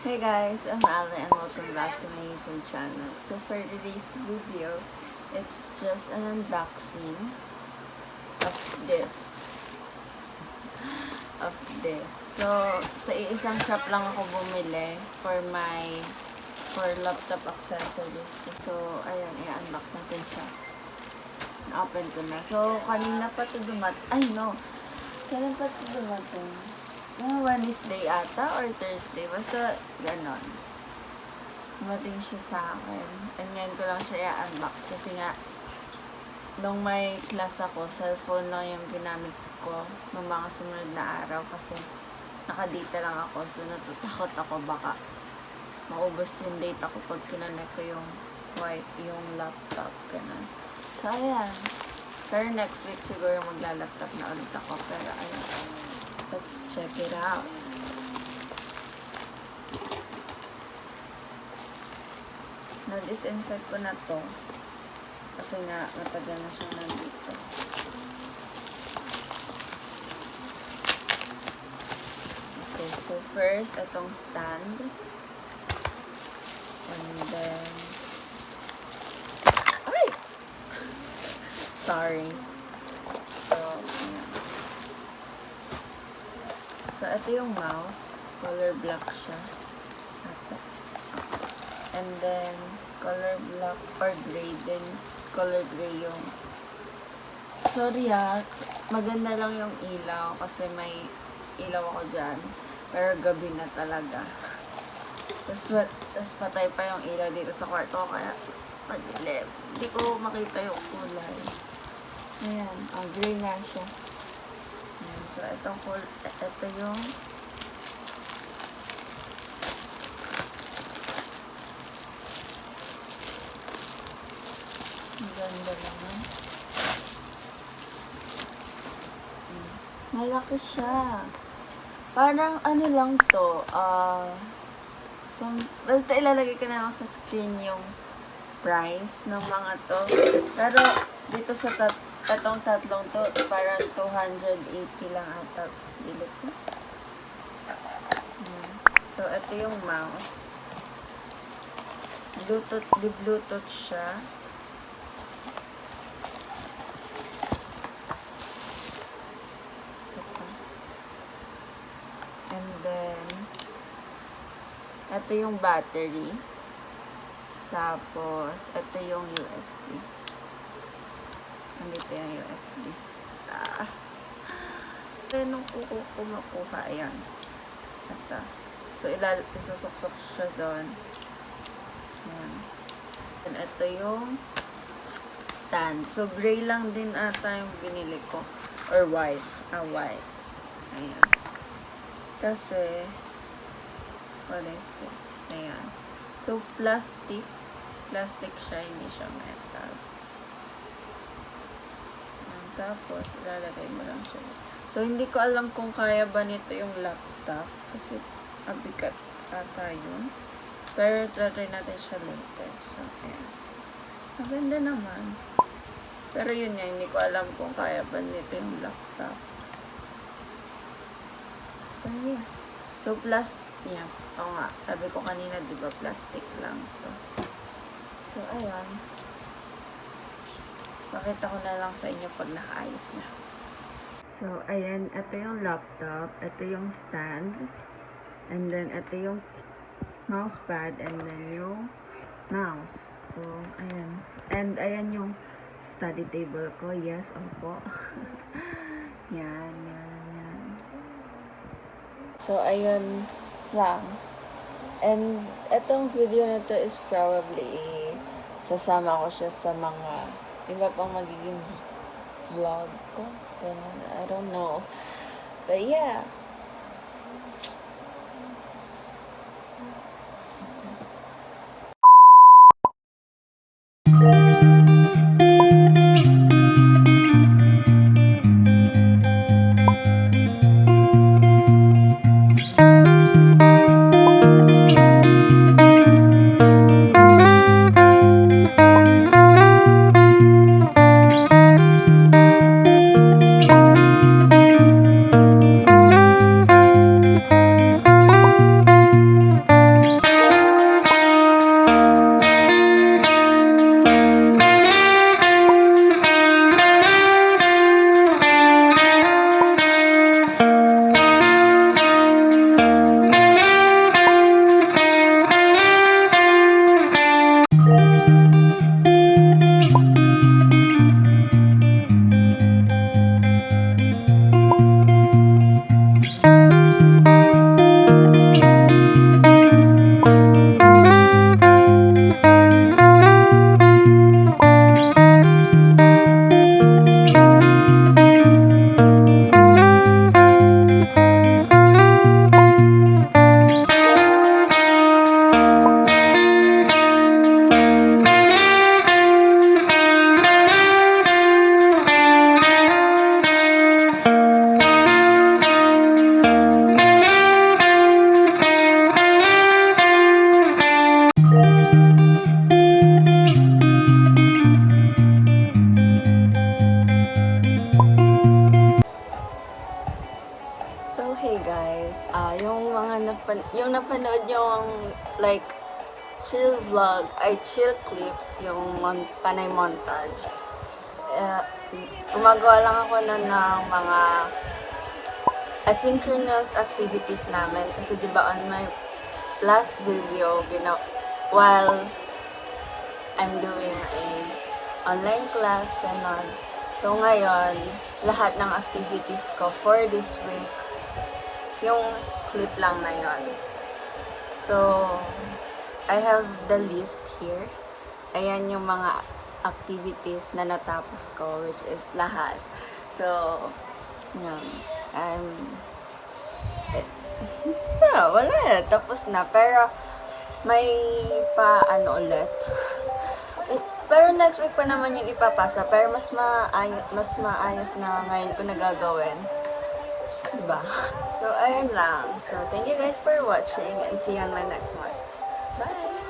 Hey guys, I'm Alan and welcome back to my YouTube channel. So for today's video, it's just an unboxing of this. So, sa isang shop lang ako bumili for laptop accessories. So, ayan, i-unbox natin siya. Na-open ko na. So, kanina pa ito Kailan pa ito dumating? Wednesday ata or Thursday. Basta ganon. Dumating siya sa akin. And ngayon ko lang siya i-unbox kasi nga nung may class ako, cellphone lang yung ginamit ko ng mga sumunod na araw kasi nakadata lang ako. So natatakot ako baka maubos yung data ko pag kinonek ko yung laptop. Ganon. So ayan. Pero next week siguro magla-laptop na ulit ako. Pero ayan. Let's check it out. Na-disinfect ko na to. Kasi nga, matagal na siyang nandito. Okay, so first, itong stand. And then... Ay! Sorry. So, ayan. So, ito yung mouse. Color black siya. And then, color black or gray din. Color gray yung... Sorry maganda lang yung ilaw kasi may ilaw ako dyan. Pero gabi na talaga. Tapos patay pa yung ilaw dito sa kwarto kaya madilim. Hindi ko makita yung kulay. Ayan. Gray nga siya. So, ito yung ganda naman. Malaki siya. Parang ano lang to. So, basta ilalagay ko na lang sa screen yung price ng mga to. Pero, dito sa itong tatlong to, parang 280 lang ata bilit ko. So, ito yung mouse. Bluetooth siya. And then, ito yung battery. Tapos, ito yung USB. Nandito yung USB. Nung kuko ko makuha, ayan. Ito. So, isusuksok siya doon. Ayan. And ito yung stand. So, gray lang din ata yung binili ko. Or white. White. Ayan. Kasi, what is this? Ayan. So, plastic. Plastic siya, hindi siya metal. Tapos, ilalagay mo lang siya. So, hindi ko alam kung kaya ba nito yung laptop. Kasi, mabigat ata yun. Pero, try natin siya later. So, ayan. Maganda naman. Pero yun nga, hindi ko alam kung kaya ba nito yung laptop. Pero yeah. So, plastic niya. Oo nga, sabi ko kanina, di ba, plastic lang to. So, ayan. Pakita ko na lang sa inyo pag nakaayos na. So, ayan. Ito yung laptop. Ito yung stand. And then, ito yung mousepad. And then, yung mouse. So, ayan. And, ayan yung study table ko. Yes, opo. Yan. So, ayan lang. And, etong video na to is probably sasama ko siya sa mga iba pang magiging vlog ko. I don't know. But yeah. yung napanood yung like chill vlog, ay chill clips, yung panay montage. Gumagawa lang ako na ng mga asynchronous activities namin. Kasi diba on my last video, while I'm doing a online class, ganon. So ngayon, lahat ng activities ko for this week, yung clip lang na yon. So, I have the list here. Ayan yung mga activities na natapos ko, which is lahat. So, yun. Wala na. Tapos na. Pero, may ano ulit. Pero next week pa naman yung ipapasa. Pero mas maayos na ngayon ko nagagawin. Diba? So, ayun lang. So, thank you guys for watching and see you on my next one. Bye!